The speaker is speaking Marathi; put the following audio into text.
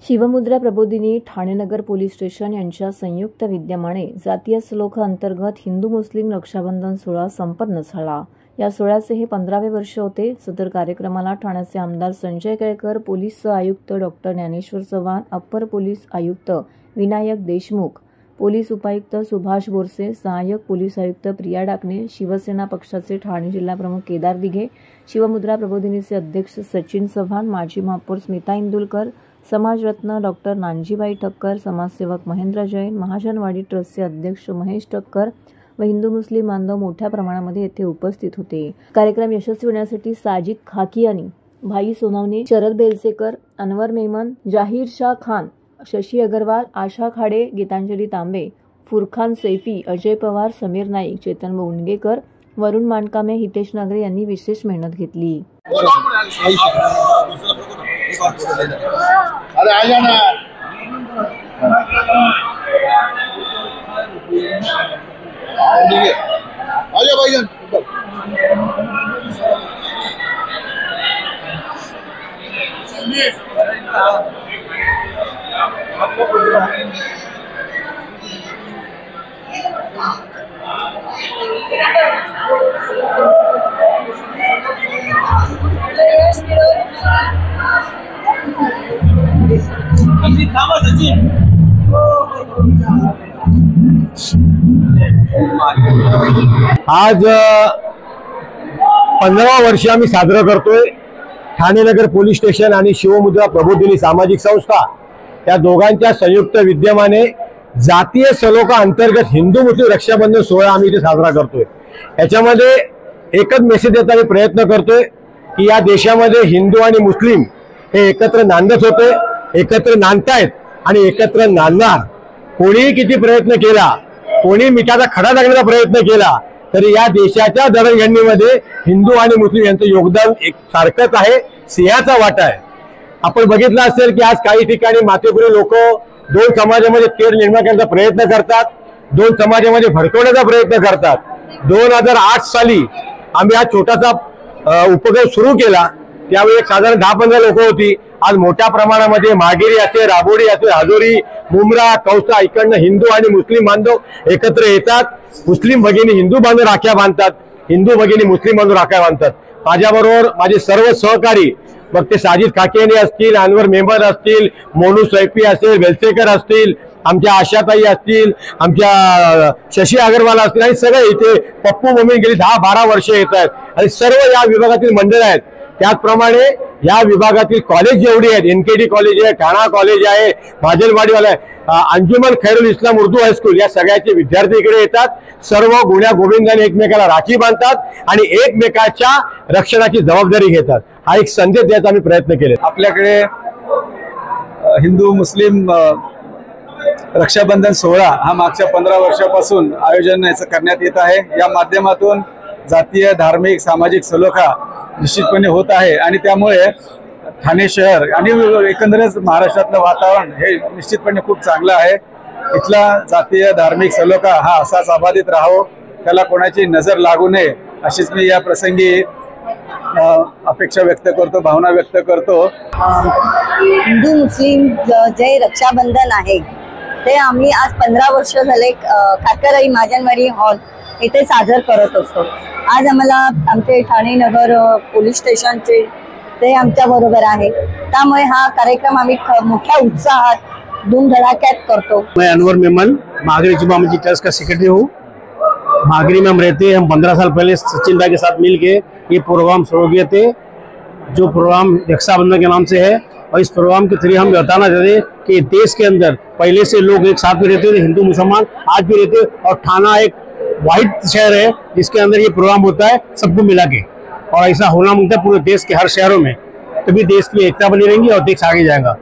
शिवमुद्रा प्रबोधिनी ठाणे नगर पोलीस स्टेशन यांच्या संयुक्त विद्यमाने जातीय सलोखा अंतर्गत हिंदू मुस्लिम रक्षाबंधन सोहळा संपन्न झाला। या सोहळ्याचे हे 15वे वर्ष होते। सदर कार्यक्रमाला ठाण्याचे आमदार संजय केळकर, पोलीस आयुक्त doctor Dnyaneshwar Chavan, upper police आयुक्त विनायक देशमुख, पोलीस उपायुक्त सुभाष बोरसे, सहाय्यक पोलीस आयुक्त प्रिया डाकणे, शिवसेना पक्षाचे ठाणे जिल्हा प्रमुख केदार दिघे, शिवमुद्रा प्रबोधिनीचे अध्यक्ष सचिन चव्हाण, माजी महापौर स्मिता इंदुलकर, समाजरत्न डॉक्टर नानजीबाई ठक्कर, समाजसेवक महेंद्र जैन, महाजनवाडी ट्रस्टचे अध्यक्ष महेश ठक्कर व हिंदू मुस्लिम बांधव मोठ्या प्रमाणामध्ये येथे उपस्थित होते। कार्यक्रम यशस्वी होण्यासाठी साजिद खाकियानी, भाई सोनावणे, शरद बेलसेकर, अनवर मेमन, जाहीर शाह खान, शशी अग्रवाल, आशा खाडे, गीतांजली तांबे, फुरखान सैफी, अजय पवार, समीर नाईक, चेतन बोंडगेकर, वरुण मानकामे, हितेश नगरे यांनी विशेष मेहनत घेतली। अरे आ जाना आजा भाईजान। आज 15 वर्ष आम्ही साजरा करतोय। ठाणे नगर पोलीस स्टेशन आणि शिवमुद्रा प्रबोधिनी सामाजिक संस्था या दोघांच्या संयुक्त विद्यमाने जातीय सलोखा अंतर्गत हिंदू मुस्लिम रक्षाबंधन सोहळा आम्ही इथे साजरा करतोय। याच्यामध्ये एकच मेसेज देण्याचा आम्ही प्रयत्न करतोय की या देशामध्ये हिंदू आणि मुस्लिम हे एकत्र नांदत होते, एकत्र नांदतायत आणि एकत्र नांदणार। कोणीही किती प्रयत्न केला, कोणी मिठाचा खडा टाकण्याचा प्रयत्न केला तरी या देशाच्या दळणघडणीमध्ये हिंदू आणि मुस्लिम यांचं योगदान एक सारखंच आहे, सिंहाचा वाटा आहे। आपण बघितलं असेल की आज काही ठिकाणी मातेपुरी लोक दोन समाजामध्ये तेढ निर्माण करण्याचा प्रयत्न करतात, दोन समाजामध्ये भडकवण्याचा प्रयत्न करतात। 2008 साली आम्ही हा छोटासा उपक्रम सुरू केला, त्यावेळी साधारण 10-15 लोक होती। आज मोठ्या प्रमाणामध्ये मागिरी असेल, राबोडी असेल, हाजोरी, मुंब्रा, कौसा इकडनं हिंदू आणि मुस्लिम बांधव एकत्र येतात। मुस्लिम भगिनी हिंदू बांधव राख्या बांधतात, हिंदू भगिनी मुस्लिम बांधव राख्या बांधतात। माझ्याबरोबर माझे सर्व सहकारी, मग ते साजिद खाकियानी असतील, अनवर मेमन असतील, मोनू सैफी असेल, वेलसेकर असतील, आमच्या आशाताई असतील, आमच्या शशी अग्रवाल असतील आणि सगळे इथे पप्पू मम्मी गेली 10-12 वर्ष येत आहेत आणि सर्व या विभागातील मंडळ आहेत। त्याचप्रमाणे या विभागातील कॉलेज जेवढी आहेत, NKD कॉलेज आहे, ठाणा कॉलेज आहे, भाजलवाडीवाला आहे, अंजुमन खैरुल इस्लाम उर्दू हायस्कूल, या सगळ्याचे विद्यार्थी इकडे येतात। सर्व गुण्या गोविंदाने एकमेकाला राखी बांधतात आणि एकमेकाच्या रक्षणाची जबाबदारी घेतात। हा एक संदेश द्यायचा आम्ही प्रयत्न केले। आपल्याकडे हिंदू मुस्लिम रक्षाबंधन सोहळा हा मागच्या 15 वर्षापासून आयोजन करण्यात येत आहे। या माध्यमातून जातीय, धार्मिक, सामाजिक सलोखा निश्चितपणे होत आहे आणि त्यामुळे ठाणे शहर आणि एकंदरच महाराष्ट्रातलं वातावरण हे निश्चितपणे खूप चांगलं आहे। इथला जातीय धार्मिक सलोखा हा असाच अबाधित राहो, त्याला कोणाची नजर लागू नये अशीच मी या प्रसंगी अपेक्षा व्यक्त करतो, भावना व्यक्त करतो। हिंदू मुस्लिम जे रक्षाबंधन आहे ते आम्ही आज 15 वर्ष झाले काकरई महाजनवाडी हॉल इथे साजर करत असतो। आज आम्हाला आमचे ठाणे नगर पोलीस स्टेशनचे ते आमच्या बरोबर आहे, त्यामुळे हा कार्यक्रम आम्ही मोठ्या उत्साहात धूमधड़ाक्यात करतो। मैं अनवर मेमन मागरी जुमा मस्जिद ट्रस्ट का सेक्रेटरी हूँ। मागरी में हम रहते हैं। हम 15 साल पहले सचिन भाई के साथ मिलके ये प्रोग्राम शुरू किए थे, जो प्रोग्राम रक्षाबंधन के नाम से है। और इस प्रोग्राम के थ्रू हम बताना चाहते हैं कि देश के अंदर पहले से लोग एक साथ में रहते थे, हिंदू मुसलमान आज भी रहते, और ठाणा एक वाहिद शहर है जिसके अंदर ये प्रोग्राम होता है सबको मिला के, और ऐसा होना मांगता है पूरे देश के हर शहरों में, तभी देश की एकता बनी रहेंगी और देश आगे जाएगा।